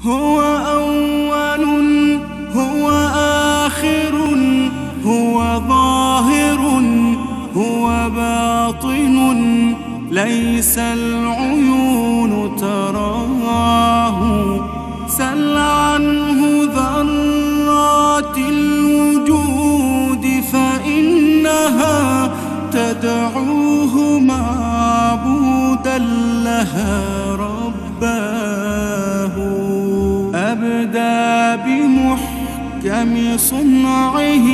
هو أول هو آخر هو ظاهر هو باطن ليس العيون تراه. سل عنه ذرات الوجود فإنها تدعوه معبودا لها رباه. أبدى بمحكم صنعه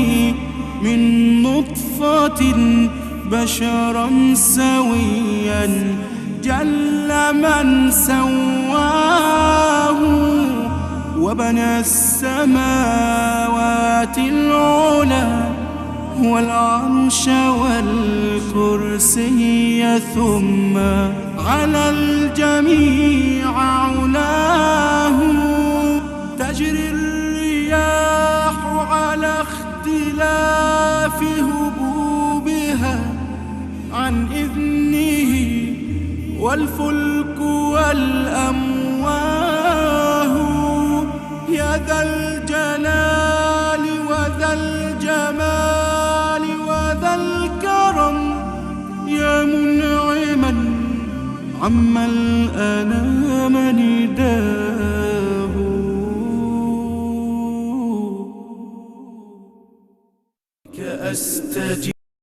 من نطفة بشرا سويا جل من سواه. وبنى السماوات العلى والعرش والكرسي ثم على الجميع علاه. تجري الرياح على اختلاف هبوبها عن إذنه والفلك والأمواه. يا ذا الجلال وذا الجمال وذا الكرم يا منعما عم الأنام